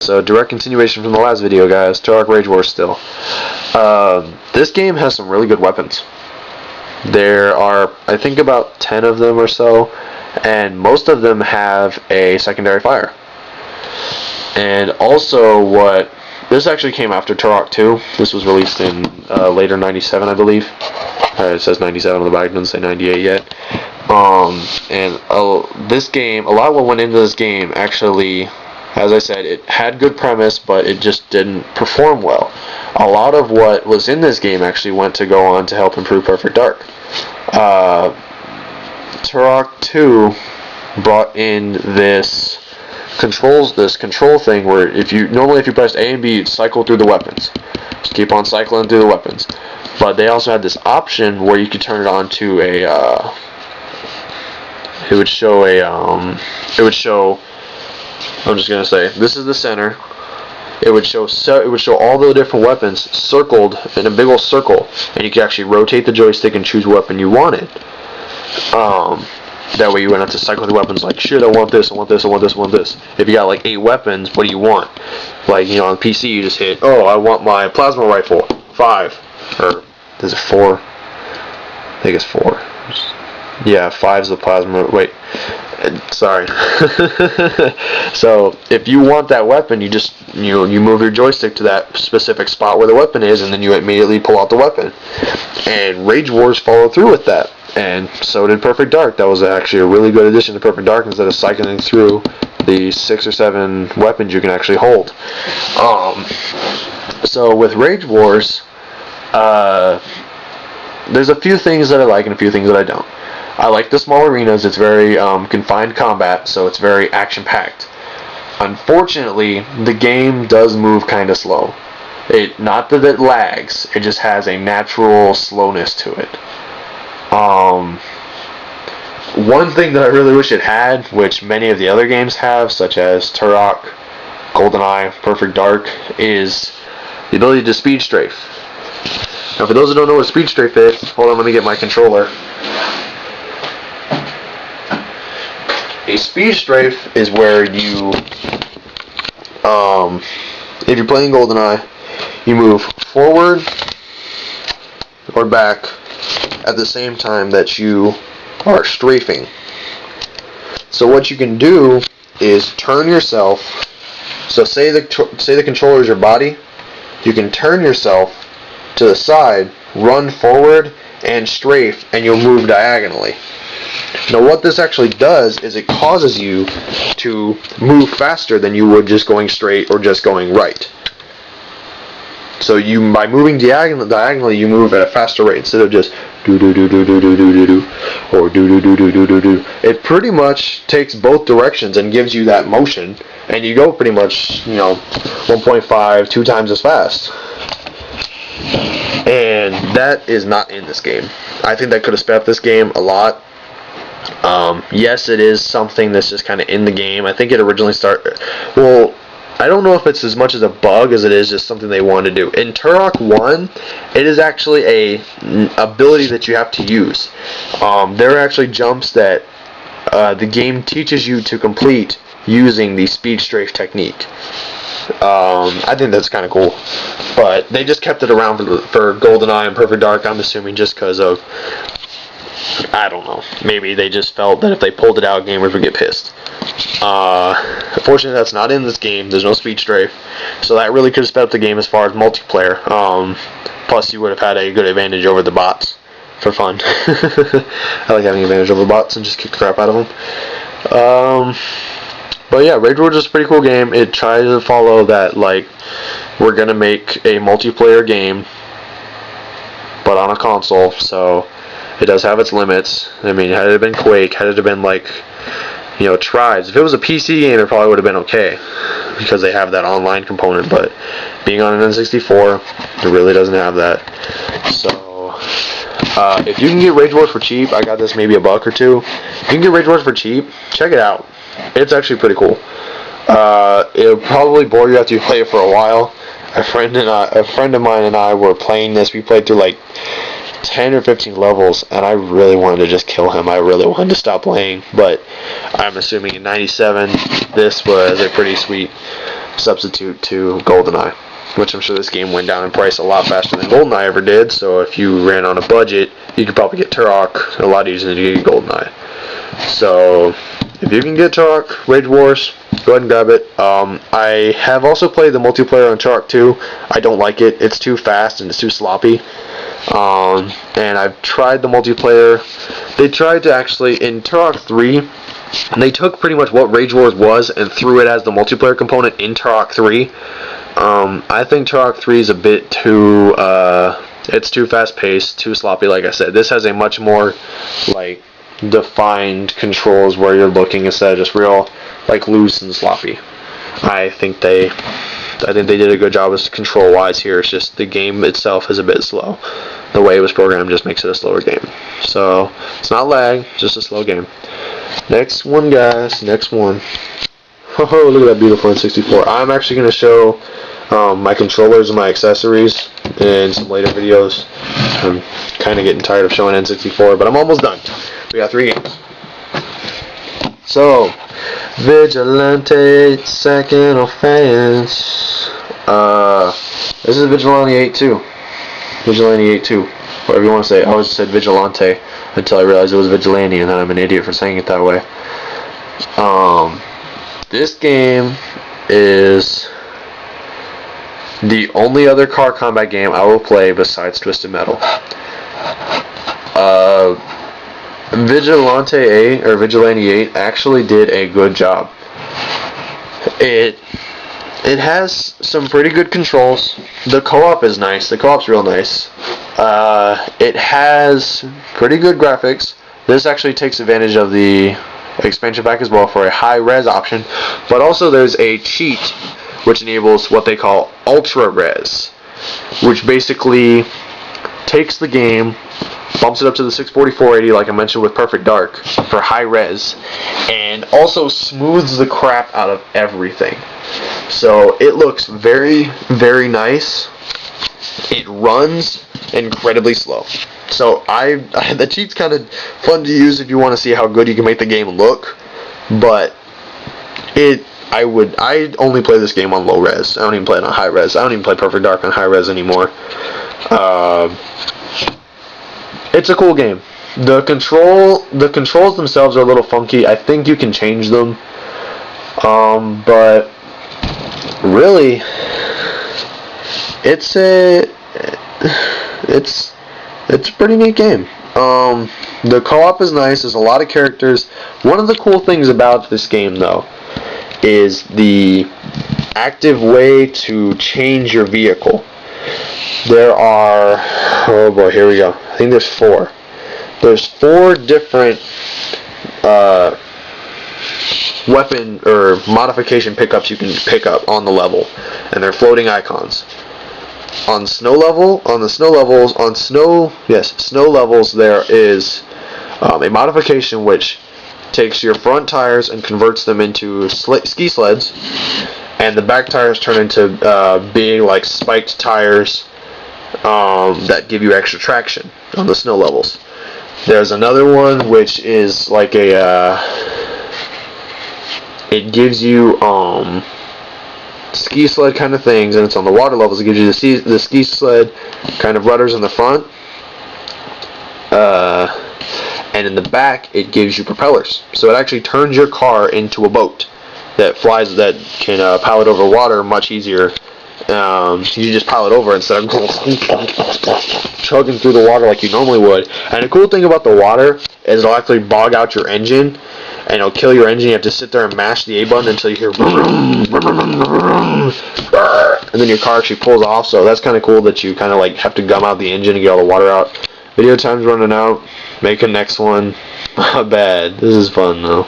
So direct continuation from the last video, guys. Turok Rage Wars still. This game has some really good weapons. There are, I think, about 10 of them or so, and most of them have a secondary fire. And also, this actually came after Turok 2. This was released in later '97, I believe. It says 97 on the back, it doesn't say 98 yet. This game, a lot of what went into this game actually, as I said, it had good premise, but it just didn't perform well. A lot of what was in this game actually went to go on to help improve Perfect Dark. Turok 2 brought in this control thing where if you pressed A and B, you'd cycle through the weapons. Just keep on cycling through the weapons. But they also had this option where you could turn it on to it would show, I'm just gonna say, this is the center. It would show all the different weapons circled in a big old circle, and you could actually rotate the joystick and choose what weapon you wanted. That way you wouldn't have to cycle through weapons like, shit, I want this, I want this, I want this, I want this. If you got like 8 weapons, what do you want? Like, on PC you just hit, oh, I want my plasma rifle, 5. Or, is it 4? I think it's 4. Yeah, 5's the plasma, wait. Sorry. So if you want that weapon, you just you move your joystick to that specific spot where the weapon is, and then you immediately pull out the weapon. And Rage Wars followed through with that, and so did Perfect Dark. That was actually a really good addition to Perfect Dark. Instead of cycling through the 6 or 7 weapons you can actually hold. So with Rage Wars, there's a few things that I like and a few things that I don't. I like the small arenas. It's very confined combat, so it's very action-packed. Unfortunately, the game does move kind of slow. Not that it lags, it just has a natural slowness to it. One thing that I really wish it had, which many of the other games have, such as Turok, GoldenEye, Perfect Dark, is the ability to speed strafe. Now, for those who don't know what speed strafe is, hold on, let me get my controller. A speed strafe is where you, if you're playing GoldenEye, you move forward or back at the same time that you are strafing. So what you can do is turn yourself. So say the controller is your body, you can turn yourself to the side, run forward, and strafe, and you'll move diagonally. Now what this actually does is it causes you to move faster than you would just going straight or just going right. So by moving diagonally, you move at a faster rate instead of just do do do do do do do do do or do do do do do do do. It pretty much takes both directions and gives you that motion, and you go pretty much 1.5, 2 times as fast. And that is not in this game. I think that could have sped up this game a lot. Yes, it is something that's just kind of in the game. I think it originally started. Well, I don't know if it's as much as a bug as it is just something they wanted to do. In Turok 1, it is actually a ability that you have to use. There are actually jumps that the game teaches you to complete using the speed strafe technique. I think that's kind of cool. But they just kept it around for GoldenEye and Perfect Dark, I'm assuming just because of, I don't know, maybe they just felt that if they pulled it out, gamers would get pissed. Unfortunately, that's not in this game. There's no speed strafe, so that really could have sped up the game as far as multiplayer. Plus, you would have had a good advantage over the bots for fun. I like having advantage over bots and just kick the crap out of them. But yeah, Rage Wars is a pretty cool game. It tries to follow that, like, we're gonna make a multiplayer game, but on a console, so it does have its limits. I mean, had it been Quake, had it been like, Tribes, if it was a PC game, it probably would have been okay, because they have that online component, but being on an N64, it really doesn't have that. So, if you can get Rage Wars for cheap, I got this maybe $1 or $2. If you can get Rage Wars for cheap, check it out. It's actually pretty cool. It'll probably bore you after you play it for a while. A friend of mine and I were playing this. We played through like 10 or 15 levels, and I really wanted to just kill him. I really wanted to stop playing, but I'm assuming in '97 this was a pretty sweet substitute to GoldenEye, which I'm sure this game went down in price a lot faster than GoldenEye ever did. So if you ran on a budget, you could probably get Turok a lot easier than you get GoldenEye. So if you can get Turok Rage Wars, go ahead and grab it. I have also played the multiplayer on Turok 2. I don't like it. It's too fast and it's too sloppy. And I've tried the multiplayer. They tried to actually, in Turok 3, they took pretty much what Rage Wars was and threw it as the multiplayer component in Turok 3. I think Turok 3 is a bit too, it's too fast paced, too sloppy, like I said. This has a much more, like, defined controls where you're looking instead of just real, like, loose and sloppy. I think they did a good job as control wise here. It's just the game itself is a bit slow. The way it was programmed just makes it a slower game. So it's not lag, just a slow game. Next one, guys. Next one. Oh, look at that beautiful N64. I'm actually going to show my controllers and my accessories in some later videos. I'm kind of getting tired of showing N64, but I'm almost done. We got 3 games. So, Vigilante, Second Offense. This is Vigilante 8 too. Vigilante 8 2, whatever you want to say. I always said Vigilante until I realized it was Vigilante, and then I'm an idiot for saying it that way. This game is the only other car combat game I will play besides Twisted Metal. Vigilante 8 or Vigilante 8 actually did a good job. It has some pretty good controls. The co-op is nice. The co-op's real nice. It has pretty good graphics. This actually takes advantage of the expansion pack as well for a high-res option. But also there's a cheat which enables what they call ultra-res, which basically takes the game, bumps it up to the 640 480 like I mentioned with Perfect Dark for high-res, and also smooths the crap out of everything. So it looks very, very nice. It runs incredibly slow. So the cheat's kind of fun to use if you want to see how good you can make the game look. But I only play this game on low res. I don't even play it on high res. I don't even play Perfect Dark on high res anymore. It's a cool game. The controls themselves are a little funky. I think you can change them. But really, it's a pretty neat game. The co-op is nice. There's a lot of characters. One of the cool things about this game, though, is the active way to change your vehicle. There are, oh boy, here we go. I think there's 4. There's 4 different weapon or modification pickups you can pick up on the level, and they're floating icons. On snow levels, there is a modification which takes your front tires and converts them into ski sleds, and the back tires turn into big, like, spiked tires that give you extra traction on the snow levels. There's another one which is like it gives you ski sled kind of things, and it's on the water levels. It gives you the ski sled kind of rudders in the front, and in the back it gives you propellers. So it actually turns your car into a boat that flies, that can pilot over water much easier. You just pilot over instead of chugging through the water like you normally would. And the cool thing about the water is it'll actually bog out your engine, and it'll kill your engine. You have to sit there and mash the A button until you hear and then your car actually pulls off. So that's kind of cool that you kind of like have to gum out the engine and get all the water out. Video time's running out. Make a next one. Not bad. This is fun though.